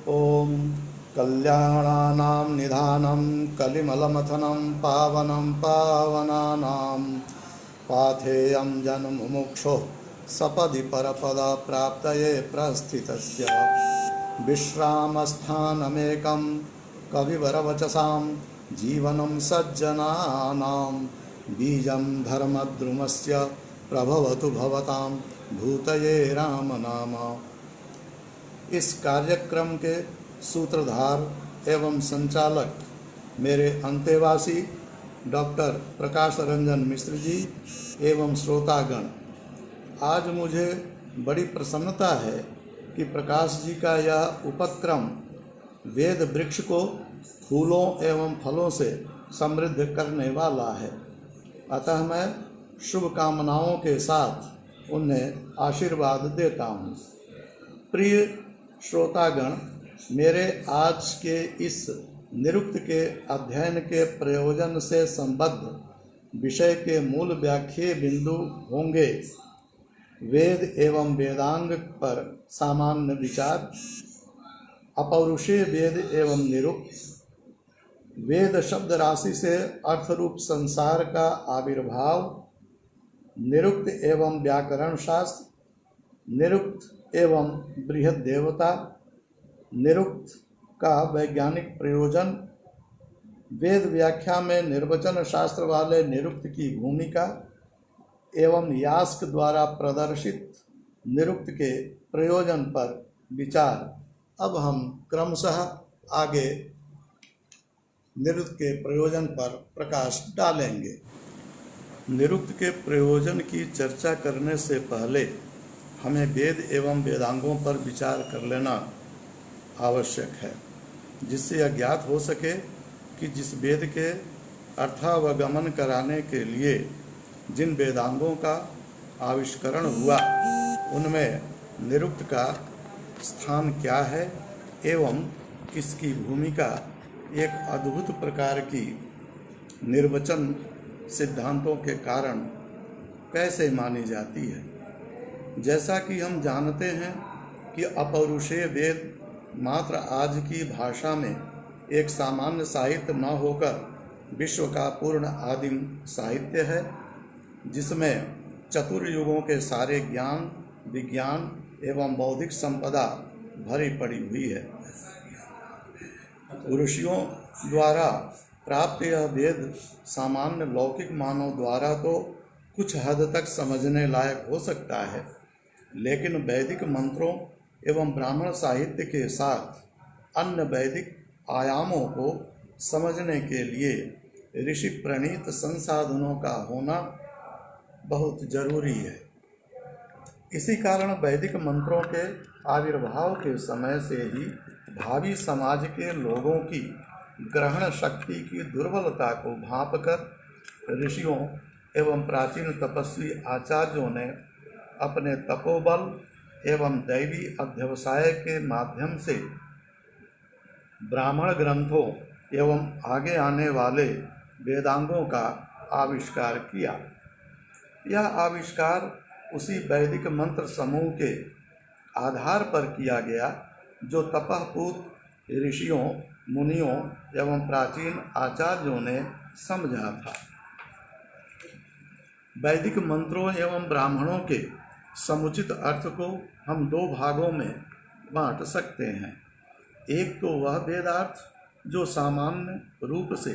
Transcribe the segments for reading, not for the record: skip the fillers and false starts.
ॐ कल्याणानां निधानं कलिमलमथनं पावनं पावनानां पाथेयं जन्ममुमुक्षोः सपदि परपदप्राप्तये प्रस्थितस्य विश्रामस्थानमेकं कविवरवचसां जीवनं सज्जनानां बीजं धर्मद्रुमस्य प्रभवतु भवतां भूतये रामनाम। इस कार्यक्रम के सूत्रधार एवं संचालक मेरे अंतेवासी डॉक्टर प्रकाश रंजन मिश्र जी एवं श्रोतागण, आज मुझे बड़ी प्रसन्नता है कि प्रकाश जी का यह उपक्रम वेद वृक्ष को फूलों एवं फलों से समृद्ध करने वाला है। अतः मैं शुभकामनाओं के साथ उन्हें आशीर्वाद देता हूँ। प्रिय श्रोतागण, मेरे आज के इस निरुक्त के अध्ययन के प्रयोजन से संबद्ध विषय के मूल व्याख्या बिंदु होंगे वेद एवं वेदांग पर सामान्य विचार, अपौरुषेय वेद एवं निरुक्त, वेद शब्द राशि से अर्थरूप संसार का आविर्भाव, निरुक्त एवं व्याकरण शास्त्र, निरुक्त एवं बृहद देवता, निरुक्त का वैज्ञानिक प्रयोजन, वेद व्याख्या में निर्वचन शास्त्र वाले निरुक्त की भूमिका एवं यास्क द्वारा प्रदर्शित निरुक्त के प्रयोजन पर विचार। अब हम क्रमशः आगे निरुक्त के प्रयोजन पर प्रकाश डालेंगे। निरुक्त के प्रयोजन की चर्चा करने से पहले हमें वेद एवं वेदांगों पर विचार कर लेना आवश्यक है, जिससे यह ज्ञात हो सके कि जिस वेद के अर्थावगमन कराने के लिए जिन वेदांगों का आविष्करण हुआ उनमें निरुक्त का स्थान क्या है एवं इसकी भूमिका एक अद्भुत प्रकार की निर्वचन सिद्धांतों के कारण कैसे मानी जाती है। जैसा कि हम जानते हैं कि अपौरुषेय वेद मात्र आज की भाषा में एक सामान्य साहित्य न होकर विश्व का पूर्ण आदिम साहित्य है, जिसमें चतुर्युगों के सारे ज्ञान, विज्ञान एवं बौद्धिक संपदा भरी पड़ी हुई है। ऋषियों द्वारा प्राप्त यह वेद सामान्य लौकिक मानव द्वारा तो कुछ हद तक समझने लायक हो सकता है, लेकिन वैदिक मंत्रों एवं ब्राह्मण साहित्य के साथ अन्य वैदिक आयामों को समझने के लिए ऋषि प्रणीत संसाधनों का होना बहुत जरूरी है। इसी कारण वैदिक मंत्रों के आविर्भाव के समय से ही भावी समाज के लोगों की ग्रहण शक्ति की दुर्बलता को भांपकर ऋषियों एवं प्राचीन तपस्वी आचार्यों ने अपने तपोबल एवं दैवी अध्यवसाय के माध्यम से ब्राह्मण ग्रंथों एवं आगे आने वाले वेदांगों का आविष्कार किया। यह आविष्कार उसी वैदिक मंत्र समूह के आधार पर किया गया जो तपःपूत ऋषियों, मुनियों एवं प्राचीन आचार्यों ने समझा था। वैदिक मंत्रों एवं ब्राह्मणों के समुचित अर्थ को हम दो भागों में बांट सकते हैं। एक तो वह वेदार्थ जो सामान्य रूप से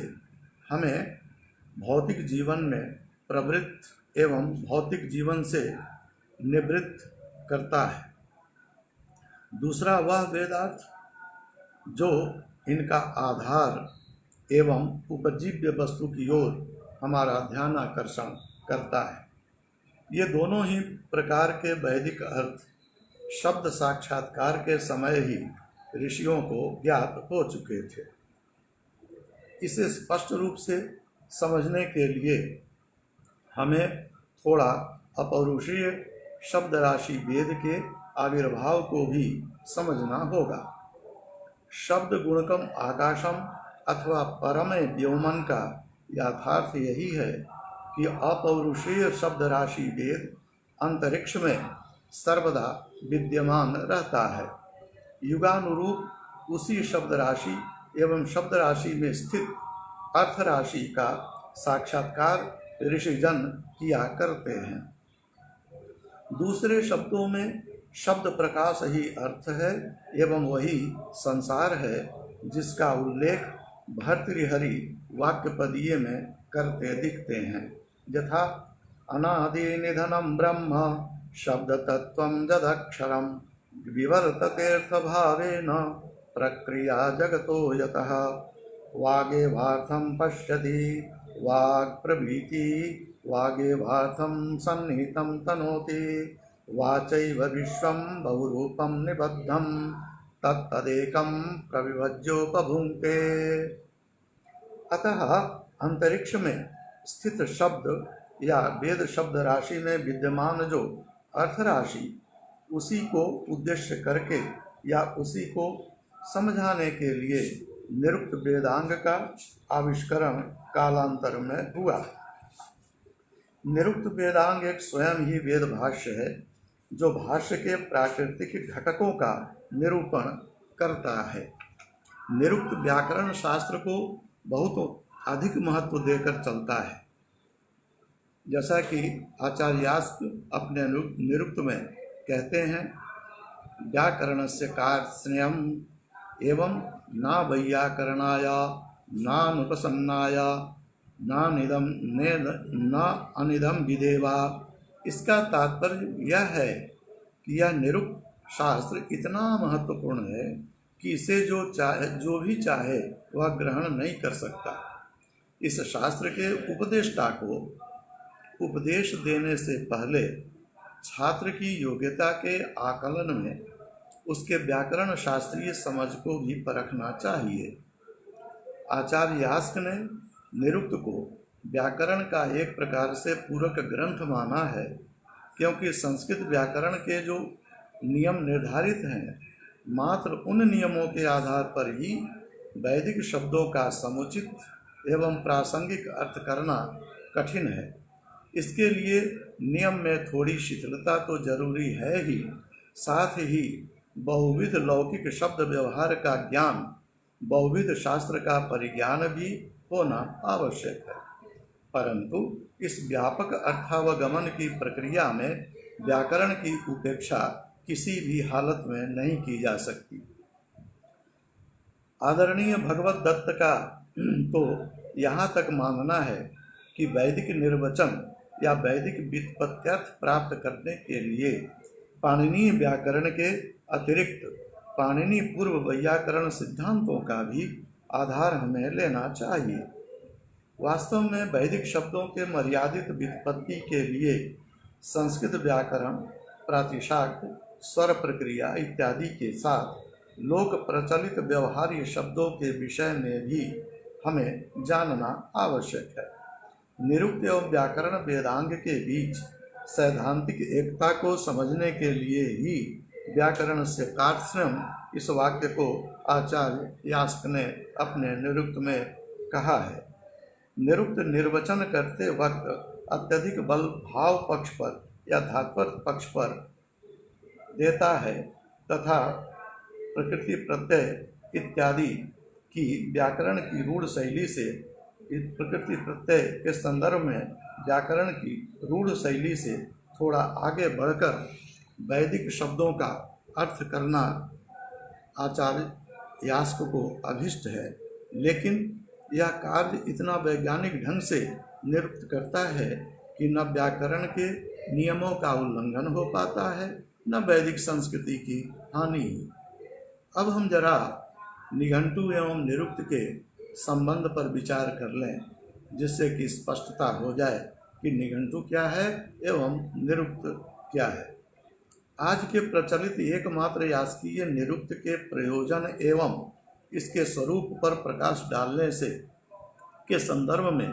हमें भौतिक जीवन में प्रवृत्त एवं भौतिक जीवन से निवृत्त करता है। दूसरा वह वेदार्थ जो इनका आधार एवं उपजीव्य वस्तु की ओर हमारा ध्यान आकर्षण करता है। ये दोनों ही प्रकार के वैदिक अर्थ शब्द साक्षात्कार के समय ही ऋषियों को ज्ञात हो चुके थे। इसे स्पष्ट रूप से समझने के लिए हमें थोड़ा अपौरुषीय शब्द राशि वेद के आविर्भाव को भी समझना होगा। शब्द गुणकम आकाशम अथवा परमय व्योमन का यथार्थ यही है कि अपौरुषीय शब्द राशि वेद अंतरिक्ष में सर्वदा विद्यमान रहता है। युगानुरूप उसी शब्द राशि एवं शब्द राशि में स्थित अर्थ राशि का साक्षात्कार ऋषिजन किया करते हैं। दूसरे शब्दों में शब्द प्रकाश ही अर्थ है एवं वही संसार है जिसका उल्लेख भर्तृहरि वाक्यपदीय में करते दिखते हैं। यथा अनादि निधनम ब्रह्म शब्द तत्वं जदक्षरम विवर्ततेऽर्थ भावेन प्रक्रिया जगतो यतः वागेवार्थं पश्यति वाग् प्रभृति वागेवार्थं सन्निहितं तनोति वाचैव विश्वं बहुरूपं निबद्धं तत्तदेकं प्रविभज्योपभुङ्क्ते। अतः अंतरिक्ष में स्थित शब्द या वेद शब्द राशि में विद्यमान जो अर्थ राशि उसी को उद्देश्य करके या उसी को समझाने के लिए निरुक्त वेदांग का आविष्करण कालांतर में हुआ। निरुक्त वेदांग एक स्वयं ही वेद भाष्य है जो भाष्य के प्राकृतिक घटकों का निरूपण करता है। निरुक्त व्याकरण शास्त्र को बहुत अधिक महत्व देकर चलता है। जैसा कि आचार्यास्क अपने निरुक्त में कहते हैं, व्याकरणस्य कार्त्स्न्यम् एवं न वैयाकरणाय नानुपसन्नाय न अनिदम विदेवा। इसका तात्पर्य यह है कि यह निरुक्त शास्त्र इतना महत्वपूर्ण है कि इसे जो भी चाहे वह ग्रहण नहीं कर सकता। इस शास्त्र के उपदेष्टा को उपदेश देने से पहले छात्र की योग्यता के आकलन में उसके व्याकरण शास्त्रीय समझ को भी परखना चाहिए। आचार्य यास्क ने निरुक्त को व्याकरण का एक प्रकार से पूरक ग्रंथ माना है, क्योंकि संस्कृत व्याकरण के जो नियम निर्धारित हैं मात्र उन नियमों के आधार पर ही वैदिक शब्दों का समुचित एवं प्रासंगिक अर्थ करना कठिन है। इसके लिए नियम में थोड़ी शिथिलता तो जरूरी है ही, साथ ही बहुविध लौकिक शब्द व्यवहार का ज्ञान, बहुविध शास्त्र का परिज्ञान भी होना आवश्यक है। परंतु इस व्यापक अर्थावगमन की प्रक्रिया में व्याकरण की उपेक्षा किसी भी हालत में नहीं की जा सकती। आदरणीय भगवत दत्त का तो यहाँ तक मानना है कि वैदिक निर्वचन या वैदिक व्युत्पत्त्यर्थ प्राप्त करने के लिए पाणिनीय व्याकरण के अतिरिक्त पाणिनी पूर्व वैयाकरण सिद्धांतों का भी आधार हमें लेना चाहिए। वास्तव में वैदिक शब्दों के मर्यादित व्युत्पत्ति के लिए संस्कृत व्याकरण, प्रातिशाख्य, स्वर प्रक्रिया इत्यादि के साथ लोक प्रचलित व्यवहार्य शब्दों के विषय में भी हमें जानना आवश्यक है। निरुक्त एवं व्याकरण वेदांग के बीच सैद्धांतिक एकता को समझने के लिए ही व्याकरण से कार्त्स्न्यम् इस वाक्य को आचार्य यास्क ने अपने निरुक्त में कहा है। निरुक्त निर्वचन करते वक्त अत्यधिक बल भाव पक्ष पर या धात्वर्थ पक्ष पर देता है तथा प्रकृति प्रत्यय इत्यादि की व्याकरण की रूढ़ शैली से प्रकृति प्रत्यय के संदर्भ में व्याकरण की रूढ़ शैली से थोड़ा आगे बढ़कर वैदिक शब्दों का अर्थ करना आचार्य यास्क को अभिष्ट है, लेकिन यह कार्य इतना वैज्ञानिक ढंग से निरुक्त करता है कि न व्याकरण के नियमों का उल्लंघन हो पाता है न वैदिक संस्कृति की हानि। अब हम जरा निघंटु एवं निरुक्त के संबंध पर विचार कर लें, जिससे कि स्पष्टता हो जाए कि निघंटु क्या है एवं निरुक्त क्या है। आज के प्रचलित एकमात्र यास्कीय निरुक्त के प्रयोजन एवं इसके स्वरूप पर प्रकाश डालने से के संदर्भ में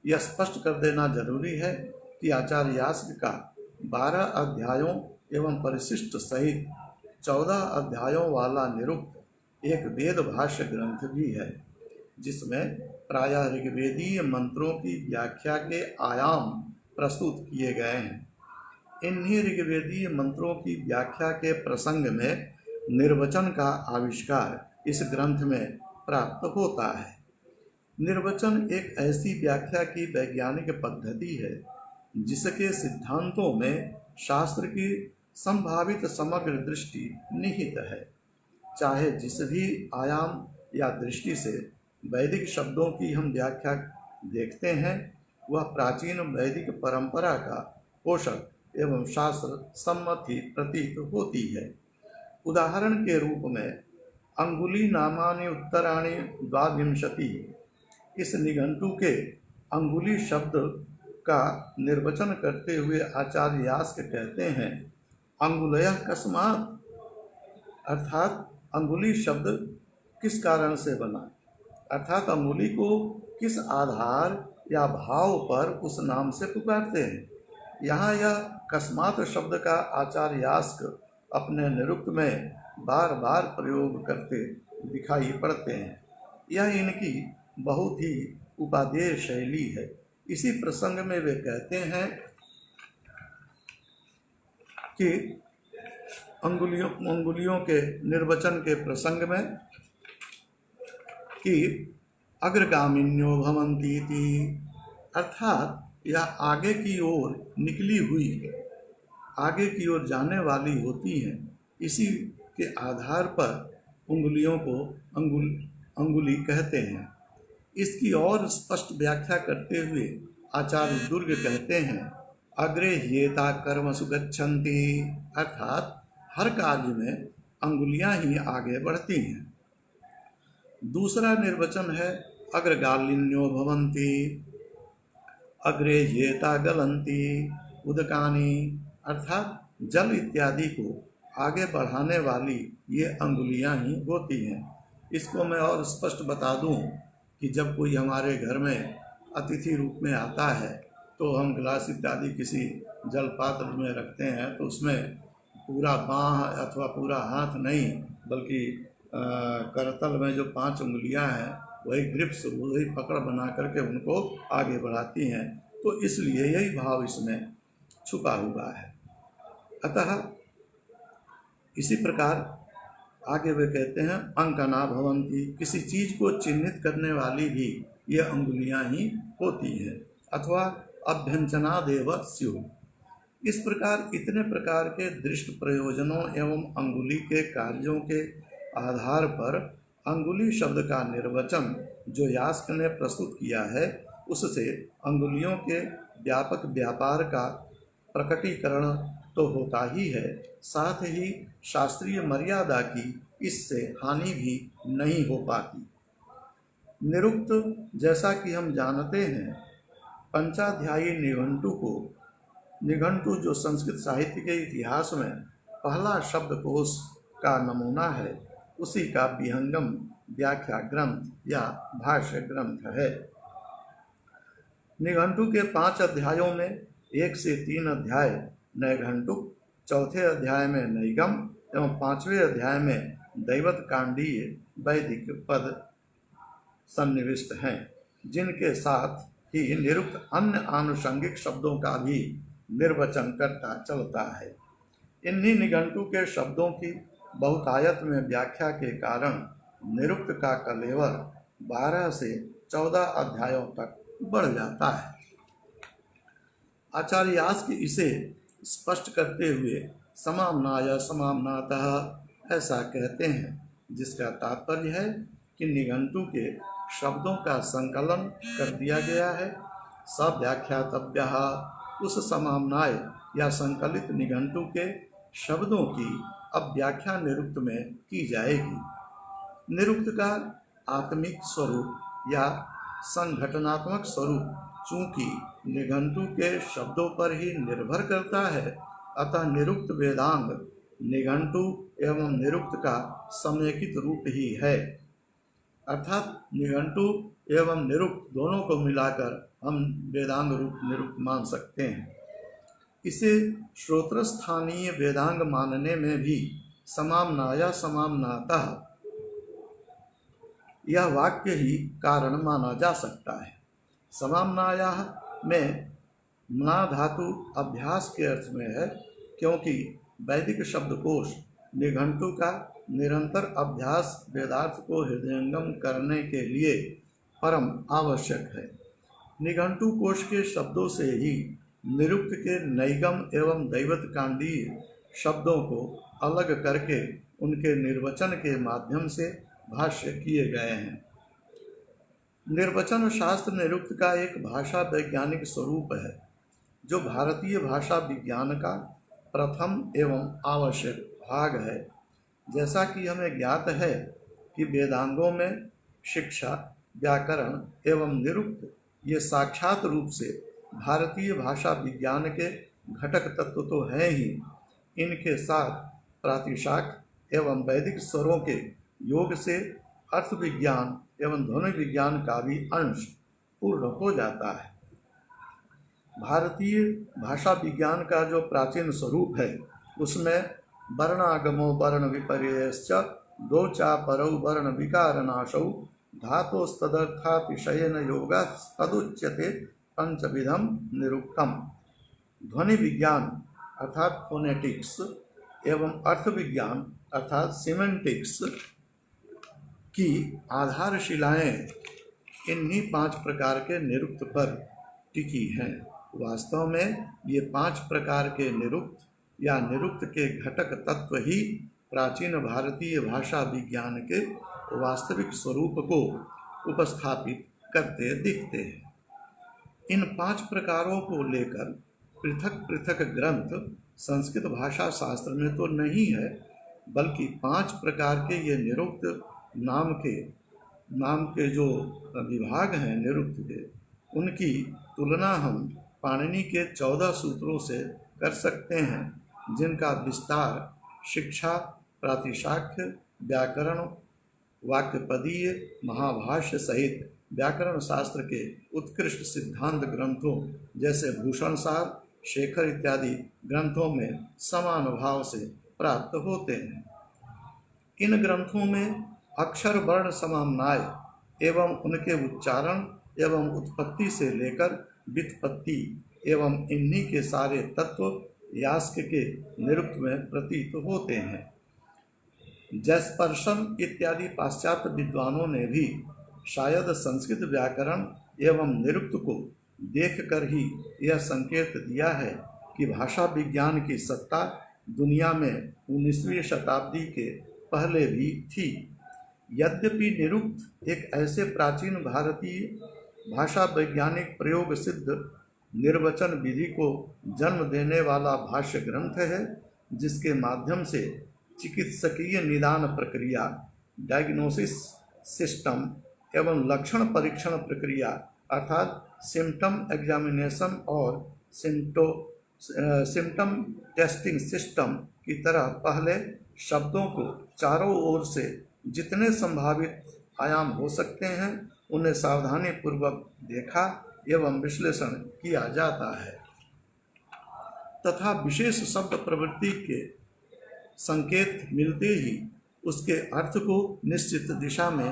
यह स्पष्ट कर देना जरूरी है कि आचार्य यास्क का 12 अध्यायों एवं परिशिष्ट सहित 14 अध्यायों वाला निरुक्त एक वेद भाष्य ग्रंथ भी है, जिसमें प्रायः ऋग्वेदीय मंत्रों की व्याख्या के आयाम प्रस्तुत किए गए हैं। इन्हीं ऋग्वेदीय मंत्रों की व्याख्या के प्रसंग में निर्वचन का आविष्कार इस ग्रंथ में प्राप्त होता है। निर्वचन एक ऐसी व्याख्या की वैज्ञानिक पद्धति है जिसके सिद्धांतों में शास्त्र की संभावित समग्र दृष्टि निहित है। चाहे जिस भी आयाम या दृष्टि से वैदिक शब्दों की हम व्याख्या देखते हैं, वह प्राचीन वैदिक परंपरा का पोषक एवं शास्त्र सम्मत ही प्रतीत होती है। उदाहरण के रूप में अंगुली नामानि उत्तराणि द्वाविंशति, इस निघंटु के अंगुली शब्द का निर्वचन करते हुए आचार्य यास्क कहते हैं, अंगुलयः कस्मात्, अर्थात अंगुली शब्द किस कारण से बना, अर्थात अंगुली को किस आधार या भाव पर उस नाम से पुकारते हैं। यहाँ यह कस्मात् शब्द का आचार्य यास्क अपने निरुक्त में बार बार प्रयोग करते दिखाई पड़ते हैं। यह इनकी बहुत ही उपादेय शैली है। इसी प्रसंग में वे कहते हैं कि अंगुलियों के निर्वचन के प्रसंग में कि अग्रगामिन्यो भवन्ति इति, अर्थात यह आगे की ओर निकली हुई, आगे की ओर जाने वाली होती हैं। इसी के आधार पर उंगलियों को अंगुली कहते हैं। इसकी और स्पष्ट व्याख्या करते हुए आचार्य दुर्ग कहते हैं, अग्रे ह्येता कर्मसु गच्छन्ति, अर्थात हर कार्य में अंगुलियां ही आगे बढ़ती हैं। दूसरा निर्वचन है अग्रगालिन्यो भवन्ति, अग्रे ह्येता गलन्ति उदकानि, अर्थात जल इत्यादि को आगे बढ़ाने वाली ये अंगुलियां ही होती हैं। इसको मैं और स्पष्ट बता दूं कि जब कोई हमारे घर में अतिथि रूप में आता है तो हम गिलास इत्यादि किसी जल पात्र में रखते हैं, तो उसमें पूरा बाँह अथवा पूरा हाथ नहीं, बल्कि करतल में जो 5 उंगलियां हैं वही ग्रिप्स, वही पकड़ बना करके उनको आगे बढ़ाती हैं। तो इसलिए यही भाव इसमें छुपा हुआ है। अतः इसी प्रकार आगे वे कहते हैं अंकना भवन्ति, किसी चीज को चिन्हित करने वाली भी ये अंगुलियां ही होती हैं, अथवा अभ्यंजनादेव स्युः। इस प्रकार इतने प्रकार के दृष्ट प्रयोजनों एवं अंगुली के कार्यों के आधार पर अंगुली शब्द का निर्वचन जो यास्क ने प्रस्तुत किया है, उससे अंगुलियों के व्यापक व्यापार का प्रकटीकरण तो होता ही है, साथ ही शास्त्रीय मर्यादा की इससे हानि भी नहीं हो पाती। निरुक्त, जैसा कि हम जानते हैं, पंचाध्यायी निघंटु जो संस्कृत साहित्य के इतिहास में पहला शब्दकोश का नमूना है, उसी का विहंगम व्याख्या ग्रंथ या भाष्य ग्रंथ है। निघंटु के 5 अध्यायों में 1 से 3 अध्याय नैघंटुक, चौथे अध्याय में नैगम एवं 5वें अध्याय में दैवत कांडीय वैदिक पद सन्निविष्ट हैं, जिनके साथ ही निरुक्त अन्य आनुषंगिक शब्दों का भी निर्वचन करता चलता है। इन्हीं निघंटु के शब्दों की बहुतायत में व्याख्या के कारण निरुक्त का कलेवर 12 से 14 अध्यायों तक बढ़ जाता है। आचार्य यास्क इसे स्पष्ट करते हुए समाम्नाय समाम्नातः ऐसा कहते हैं, जिसका तात्पर्य है कि निघंटु के शब्दों का संकलन कर दिया गया है। सव्याख्यातव्यः, उस समाम्नाय या संकलित निघंटु के शब्दों की अब व्याख्या निरुक्त में की जाएगी। निरुक्त का आत्मिक स्वरूप या संघटनात्मक स्वरूप चूंकि निघंटु के शब्दों पर ही निर्भर करता है, अतः निरुक्त वेदांग निघंटु एवं निरुक्त का समेकित रूप ही है। अर्थात निघंटु एवं निरुक्त दोनों को मिलाकर हम वेदांग रूप निरुक्त मान सकते हैं। इसे श्रोत्रस्थानीय वेदांग मानने में भी समाम्नाय समाम्नातः यह वाक्य ही कारण माना जा सकता है। समाम्नायः में म्ना धातु अभ्यास के अर्थ में है, क्योंकि वैदिक शब्दकोश निघंटु का निरंतर अभ्यास वेदार्थ को हृदयंगम करने के लिए परम आवश्यक है। निघंटु कोश के शब्दों से ही निरुक्त के नैगम एवं दैवतकांडीय शब्दों को अलग करके उनके निर्वचन के माध्यम से भाष्य किए गए हैं। निर्वचन शास्त्र निरुक्त का एक भाषा वैज्ञानिक स्वरूप है, जो भारतीय भाषा विज्ञान का प्रथम एवं आवश्यक भाग है। जैसा कि हमें ज्ञात है कि वेदांगों में शिक्षा, व्याकरण एवं निरुक्त ये साक्षात रूप से भारतीय भाषा विज्ञान के घटक तत्व तो हैं ही, इनके साथ प्रातिशाख एवं वैदिक स्वरों के योग से अर्थ विज्ञान एवं ध्वनि विज्ञान का भी अंश पूर्ण हो जाता है। भारतीय भाषा विज्ञान का जो प्राचीन स्वरूप है, उसमें वर्णागमो वर्ण विपर्ययश्च दो चा परौ वर्ण विकारनाशौ धातोस्तदर्थातिशयन योगस्तदुच्यते पंचविधम निरुक्तम। ध्वनि विज्ञान अर्थात फोनेटिक्स एवं अर्थ विज्ञान अर्थात सिमेंटिक्स की आधारशिलाएं इन्हीं 5 प्रकार के निरुक्त पर टिकी हैं। वास्तव में ये 5 प्रकार के निरुक्त या निरुक्त के घटक तत्व ही प्राचीन भारतीय भाषा विज्ञान के वास्तविक स्वरूप को उपस्थापित करते दिखते हैं। इन 5 प्रकारों को लेकर पृथक पृथक ग्रंथ संस्कृत भाषा शास्त्र में तो नहीं है, बल्कि 5 प्रकार के ये निरुक्त नाम के जो विभाग हैं निरुक्त के, उनकी तुलना हम पाणिनि के 14 सूत्रों से कर सकते हैं, जिनका विस्तार शिक्षा, प्रातिशाख्य, व्याकरण, वाक्यपदीय, महाभाष्य सहित व्याकरण शास्त्र के उत्कृष्ट सिद्धांत ग्रंथों जैसे भूषण सार, शेखर इत्यादि ग्रंथों में समान भाव से प्राप्त होते हैं। इन ग्रंथों में अक्षर वर्ण समन्वय एवं उनके उच्चारण एवं उत्पत्ति से लेकर व्युत्पत्ति एवं इन्हीं के सारे तत्व यास्क के निरुक्त में प्रतीत होते हैं। जैस्पर्सन इत्यादि पाश्चात्य विद्वानों ने भी शायद संस्कृत व्याकरण एवं निरुक्त को देखकर ही यह संकेत दिया है कि भाषा विज्ञान की सत्ता दुनिया में 19वीं शताब्दी के पहले भी थी। यद्यपि निरुक्त एक ऐसे प्राचीन भारतीय भाषा वैज्ञानिक प्रयोग सिद्ध निर्वचन विधि को जन्म देने वाला भाष्य ग्रंथ है, जिसके माध्यम से चिकित्सकीय निदान प्रक्रिया, डायग्नोसिस सिस्टम एवं लक्षण परीक्षण प्रक्रिया अर्थात सिम्टम एग्जामिनेशन और सिम्टम टेस्टिंग सिस्टम की तरह पहले शब्दों को चारों ओर से जितने संभावित आयाम हो सकते हैं उन्हें सावधानी पूर्वक देखा एवं विश्लेषण किया जाता है तथा विशेष शब्द प्रवृत्ति के संकेत मिलते ही उसके अर्थ को निश्चित दिशा में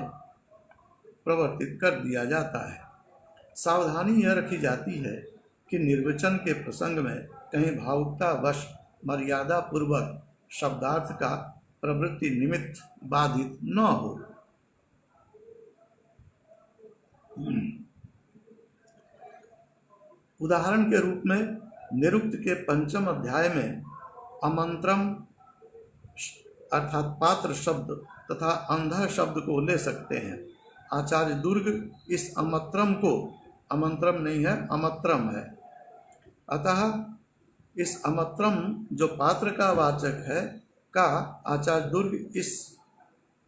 प्रवर्तित कर दिया जाता है। सावधानी यह रखी जाती है कि निर्वचन के प्रसंग में कहीं भावुकता वश मर्यादा पूर्वक शब्दार्थ का प्रवृत्ति निमित्त बाधित न हो। उदाहरण के रूप में निरुक्त के 5वें अध्याय में अमंत्रम अर्थात पात्र शब्द तथा अंधा शब्द को ले सकते हैं। आचार्य दुर्ग इस अमत्रम को, अमंत्रम नहीं है अमत्रम है, अतः इस अमत्रम जो पात्र का वाचक है का आचार्य दुर्ग इस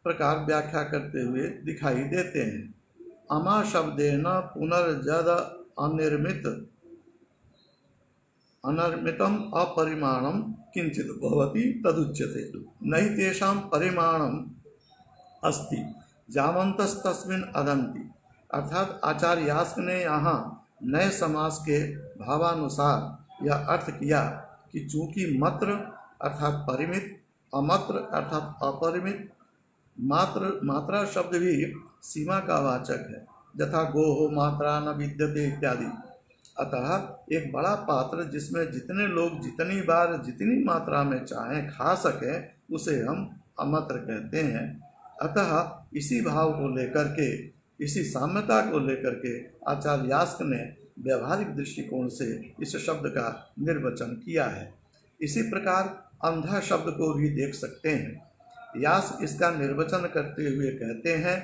प्रकार व्याख्या करते हुए दिखाई देते हैं। अमा शब्देन पुनर्जद अनर्मितम अपरिमाणम किंचित भवति तदुच्यते नहि तेषां परिमाणम अस्ति जावन्तस्तस्मिन् अदन्ति। अर्थात आचार्य यास्क ने यहाँ नए समास के भावानुसार यह अर्थ किया कि चूंकि मत्र अर्थात परिमित, अमत्र अर्थात अपरिमित, मात्रा शब्द भी सीमा का वाचक है, यथा गोहो मात्रा न विद्यते इत्यादि। अतः एक बड़ा पात्र जिसमें जितने लोग जितनी बार जितनी मात्रा में चाहें खा सकें उसे हम अमत्र कहते हैं। अतः इसी भाव को लेकर के, इसी साम्यता को लेकर के आचार्य यास्क ने व्यवहारिक दृष्टिकोण से इस शब्द का निर्वचन किया है। इसी प्रकार अंधा शब्द को भी देख सकते हैं। यास्क इसका निर्वचन करते हुए कहते हैं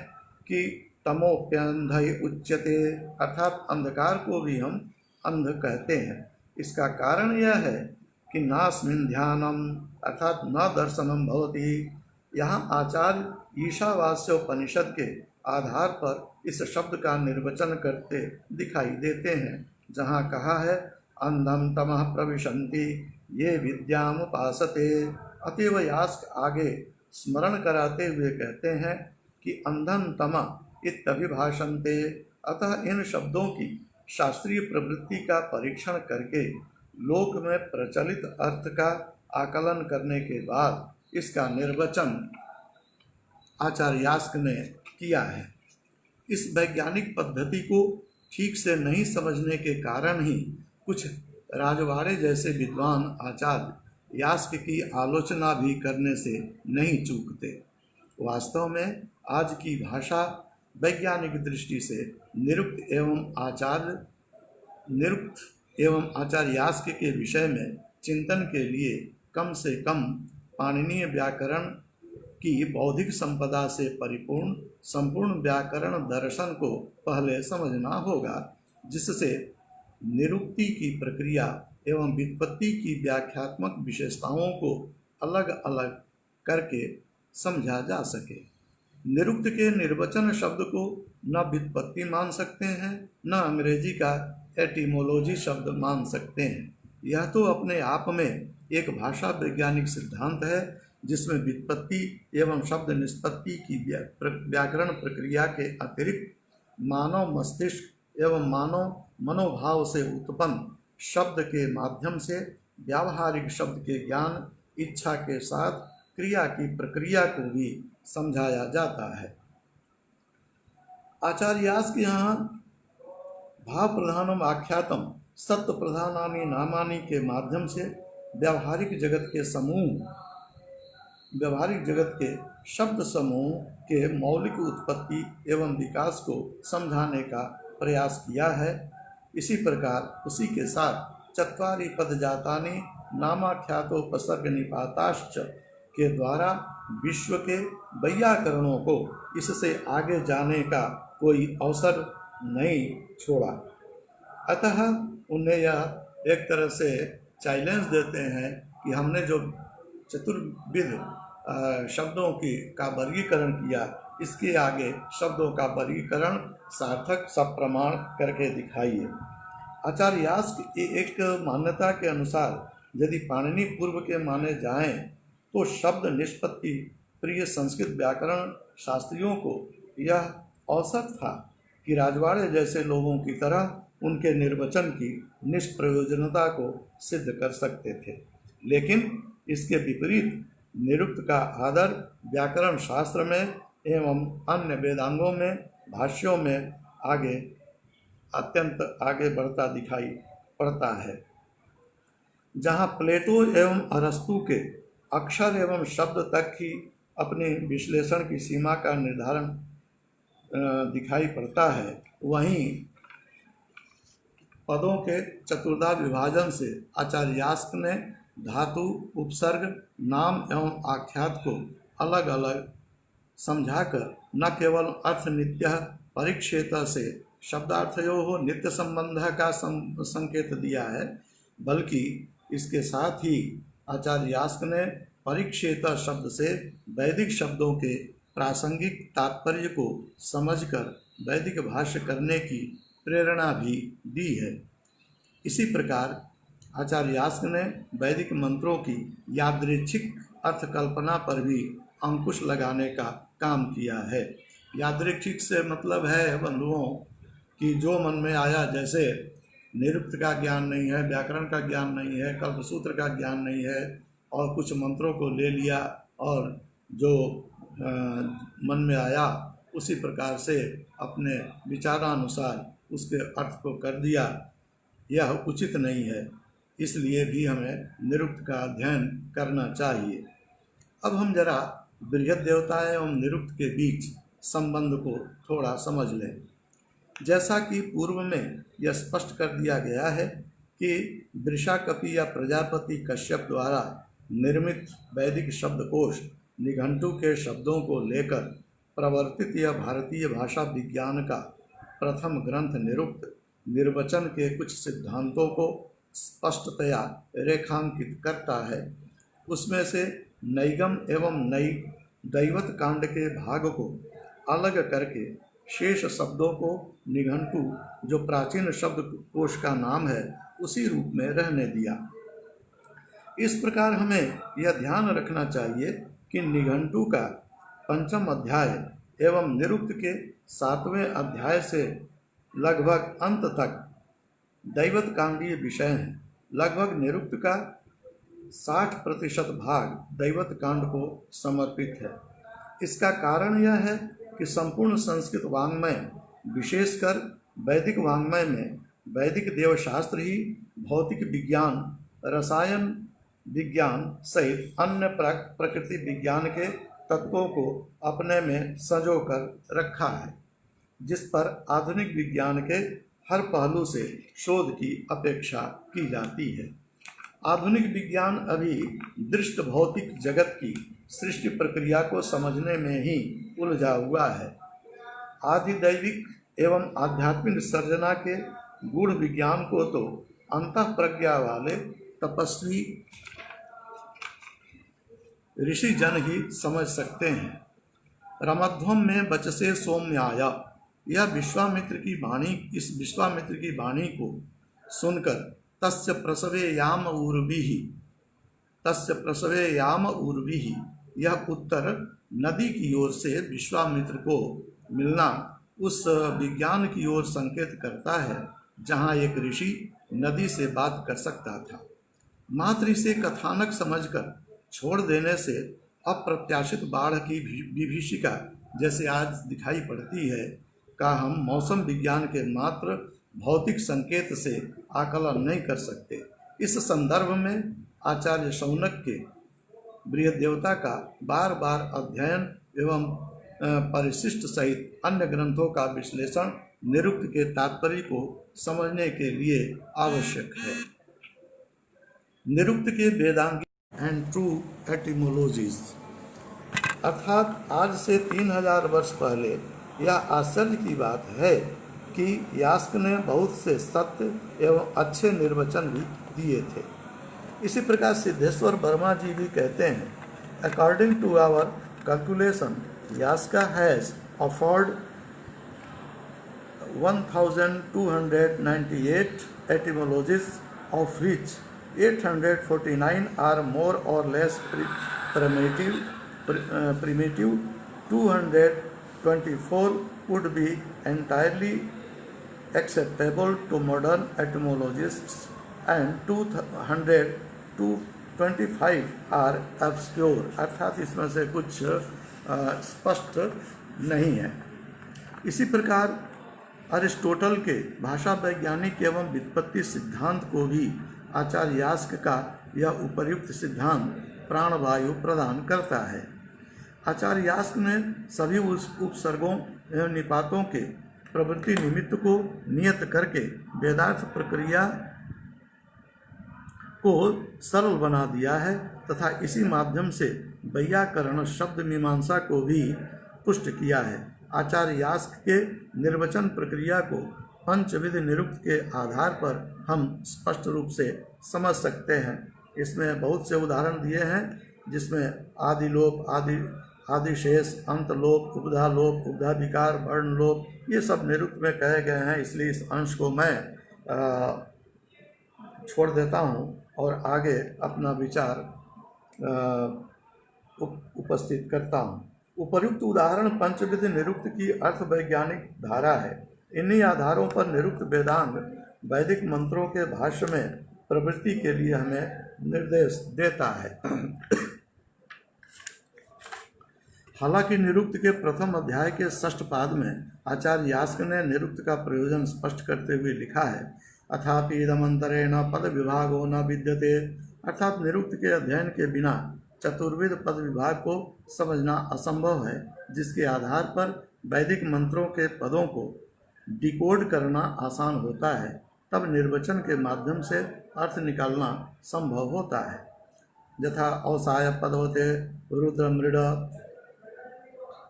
कि तमोप्यंधय उच्यते, अर्थात अंधकार को भी हम अंध कहते हैं। इसका कारण यह है कि नास्मिन् ध्यानम, अर्थात न दर्शनम भवति। यहाँ आचार्य ईशावास्योपनिषद के आधार पर इस शब्द का निर्वचन करते दिखाई देते हैं, जहाँ कहा है अंधम तमः प्रविशन्ति ये विद्यामुपासते। अतएव यास्क आगे स्मरण कराते हुए कहते हैं कि अंधम तमः इत्यभिभाषन्ते। अतः इन शब्दों की शास्त्रीय प्रवृत्ति का परीक्षण करके लोक में प्रचलित अर्थ का आकलन करने के बाद इसका निर्वचन आचार्य यास्क ने किया है। इस वैज्ञानिक पद्धति को ठीक से नहीं समझने के कारण ही कुछ राजवाड़े जैसे विद्वान आचार्य यास्क की आलोचना भी करने से नहीं चूकते। वास्तव में आज की भाषा वैज्ञानिक दृष्टि से निरुक्त एवं आचार्य यास्क के विषय में चिंतन के लिए कम से कम पाणिनीय व्याकरण की बौद्धिक संपदा से परिपूर्ण संपूर्ण व्याकरण दर्शन को पहले समझना होगा, जिससे निरुक्ति की प्रक्रिया एवं व्युत्पत्ति की व्याख्यात्मक विशेषताओं को अलग अलग करके समझा जा सके। निरुक्त के निर्वचन शब्द को न व्युत्पत्ति मान सकते हैं, न अंग्रेजी का एटिमोलॉजी शब्द मान सकते हैं। यह तो अपने आप में एक भाषा वैज्ञानिक सिद्धांत है, जिसमें व्युत्पत्ति एवं शब्द निष्पत्ति की व्याकरण प्रक्रिया के अतिरिक्त मानव मस्तिष्क एवं मानव मनोभाव से उत्पन्न शब्द के माध्यम से व्यावहारिक शब्द के ज्ञान इच्छा के साथ क्रिया की प्रक्रिया को भी समझाया जाता है। आचार्य यास्क यहाँ भाव प्रधानम आख्यातम सत्य प्रधानानि नामानि के माध्यम से व्यावहारिक जगत के शब्द समूह के मौलिक उत्पत्ति एवं विकास को समझाने का प्रयास किया है। इसी प्रकार उसी के साथ चत्वारि पदजातानि नामाख्यातोपसर्ग निपाताश्च के द्वारा विश्व के वैयाकरणों को इससे आगे जाने का कोई अवसर नहीं छोड़ा। अतः उन्हें यह एक तरह से चैलेंज देते हैं कि हमने जो चतुर्विध शब्दों का वर्गीकरण किया, इसके आगे शब्दों का वर्गीकरण सार्थक सप्रमाण करके दिखाइए। आचार्य यास्क एक मान्यता के अनुसार यदि पाणिनि पूर्व के माने जाएं तो शब्द निष्पत्ति प्रिय संस्कृत व्याकरण शास्त्रियों को यह औसत था कि राजवाड़े जैसे लोगों की तरह उनके निर्वचन की निष्प्रयोजनता को सिद्ध कर सकते थे। लेकिन इसके विपरीत निरुक्त का आदर व्याकरण शास्त्र में एवं अन्य वेदांगों में भाष्यों में अत्यंत आगे बढ़ता दिखाई पड़ता है। जहाँ प्लेटो एवं अरस्तु के अक्षर एवं शब्द तक ही अपने विश्लेषण की सीमा का निर्धारण दिखाई पड़ता है, वहीं पदों के चतुर्धा विभाजन से आचार्य यास्क ने धातु उपसर्ग नाम एवं आख्यात को अलग अलग समझाकर न केवल अर्थ नित्य परिक्षेत से शब्दार्थयोः नित्य संबंध का संकेत दिया है, बल्कि इसके साथ ही आचार्य यास्क ने परिक्षेत शब्द से वैदिक शब्दों के प्रासंगिक तात्पर्य को समझकर वैदिक भाष्य करने की प्रेरणा भी दी है। इसी प्रकार आचार्य यास्क ने वैदिक मंत्रों की यादृच्छिक अर्थकल्पना पर भी अंकुश लगाने का काम किया है। यादृच्छिक से मतलब है बंधुओं कि जो मन में आया, जैसे निरुक्त का ज्ञान नहीं है, व्याकरण का ज्ञान नहीं है, कल्पसूत्र का ज्ञान नहीं है, और कुछ मंत्रों को ले लिया और जो मन में आया उसी प्रकार से अपने विचारानुसार उसके अर्थ को कर दिया, यह उचित नहीं है। इसलिए भी हमें निरुक्त का अध्ययन करना चाहिए। अब हम जरा बृहद देवता एवं निरुक्त के बीच संबंध को थोड़ा समझ लें। जैसा कि पूर्व में यह स्पष्ट कर दिया गया है कि वृषाकपि या प्रजापति कश्यप द्वारा निर्मित वैदिक शब्दकोश निघंटु के शब्दों को लेकर प्रवर्तित यह भारतीय भाषा विज्ञान का प्रथम ग्रंथ निरुक्त निर्वचन के कुछ सिद्धांतों को स्पष्टतया रेखांकित करता है। उसमें से नैगम एवं दैवत कांड के भाग को अलग करके शेष शब्दों को निघंटु, जो प्राचीन शब्दकोश का नाम है, उसी रूप में रहने दिया। इस प्रकार हमें यह ध्यान रखना चाहिए कि निघंटु का पंचम अध्याय एवं निरुक्त के 7वें अध्याय से लगभग अंत तक दैवत कांडीय विषय हैं। लगभग निरुक्त का 60% भाग दैवत कांड को समर्पित है। इसका कारण यह है कि संपूर्ण संस्कृत वाङ्मय, विशेषकर वैदिक वाङ्मय में वैदिक देवशास्त्र ही भौतिक विज्ञान, रसायन विज्ञान सहित अन्य प्रकृति विज्ञान के तत्वों को अपने में संजो कर रखा है, जिस पर आधुनिक विज्ञान के हर पहलू से शोध की अपेक्षा की जाती है। आधुनिक विज्ञान अभी दृष्ट भौतिक जगत की सृष्टि प्रक्रिया को समझने में ही उलझा हुआ है। आदि दैविक एवं आध्यात्मिक सर्जना के गूढ़ विज्ञान को तो अंतः प्रज्ञा वाले तपस्वी ऋषि जन ही समझ सकते हैं। रमध्वम में बचसे सौम्याय, यह विश्वामित्र की वाणी, इस विश्वामित्र की वाणी को सुनकर तस्य प्रसवे याम उर्वी, यह उत्तर नदी की ओर से विश्वामित्र को मिलना उस विज्ञान की ओर संकेत करता है जहाँ एक ऋषि नदी से बात कर सकता था। मात्र इसे कथानक समझकर छोड़ देने से अप्रत्याशित बाढ़ की विभीषिका जैसे आज दिखाई पड़ती है का हम मौसम विज्ञान के मात्र भौतिक संकेत से आकलन नहीं कर सकते। इस संदर्भ में आचार्य शौनक के बृहद देवता का बार बार अध्ययन एवं परिशिष्ट सहित अन्य ग्रंथों का विश्लेषण निरुक्त के तात्पर्य को समझने के लिए आवश्यक है। निरुक्त के वेदांगी एंड ट्रू एटिमोलॉजीज, अर्थात आज से 3000 वर्ष पहले यह आश्चर्य की बात है कि यास्क ने बहुत से सत्य एवं अच्छे निर्वचन भी दिए थे। इसी प्रकार सिद्धेश्वर वर्मा जी भी कहते हैं, according to our calculation Yaska has offered 1298 etymologies, of which 849 are more or less primitive. 224 would be entirely acceptable to modern etymologists, and 225 are obscure, अर्थात इसमें से कुछ स्पष्ट नहीं है। इसी प्रकार अरिस्टोटल के भाषा वैज्ञानिक एवं व्युत्पत्ति सिद्धांत को भी आचार्य यास्क का यह उपर्युक्त सिद्धांत प्राणवायु प्रदान करता है। आचार्य यास्क ने सभी उपसर्गों एवं निपातों के प्रवृत्ति निमित्त को नियत करके वेदार्थ प्रक्रिया को सरल बना दिया है तथा इसी माध्यम से वैयाकरण शब्द मीमांसा को भी पुष्ट किया है। आचार्य यास्क के निर्वचन प्रक्रिया को पंचविध निरुक्त के आधार पर हम स्पष्ट रूप से समझ सकते हैं। इसमें बहुत से उदाहरण दिए हैं, जिसमें आदिलोप, आदिशेष, अंतलोप, उपधालोप, उपधाधिकार, वर्णलोप, ये सब निरुक्त में कहे गए हैं। इसलिए इस अंश को मैं छोड़ देता हूँ और आगे अपना विचार उपस्थित करता हूँ। उपर्युक्त उदाहरण पंचविध निरुक्त की अर्थ वैज्ञानिक धारा है। इन्हीं आधारों पर निरुक्त वेदांग वैदिक मंत्रों के भाष्य में प्रवृत्ति के लिए हमें निर्देश देता है। हालांकि निरुक्त के प्रथम अध्याय के 6ठ पाद में आचार्य यास्क ने निरुक्त का प्रयोजन स्पष्ट करते हुए लिखा है, अथापि इदमंतरेण पद विभागो न विद्यते, अर्थात निरुक्त के अध्ययन के बिना चतुर्विध पद विभाग को समझना असंभव है, जिसके आधार पर वैदिक मंत्रों के पदों को डिकोड करना आसान होता है, तब निर्वचन के माध्यम से अर्थ निकालना संभव होता है। यथा अवसाय पदवते रुद्रमृड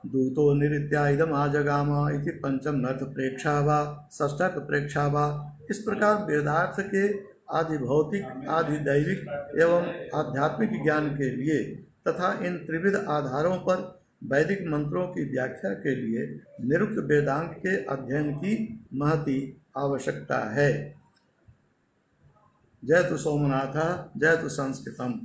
दूतो निरित्या इदम आजगाम इति पंचम अर्थ प्रेक्षा वा षष्ठर्थ प्रेक्षा वा। इस प्रकार वेदार्थ के आदि भौतिक, आदि दैविक एवं आध्यात्मिक ज्ञान के लिए तथा इन त्रिविध आधारों पर वैदिक मंत्रों की व्याख्या के लिए निरुक्त वेदांत के अध्ययन की महती आवश्यकता है। जय तु सोमनाथ, जय तु संस्कृतम।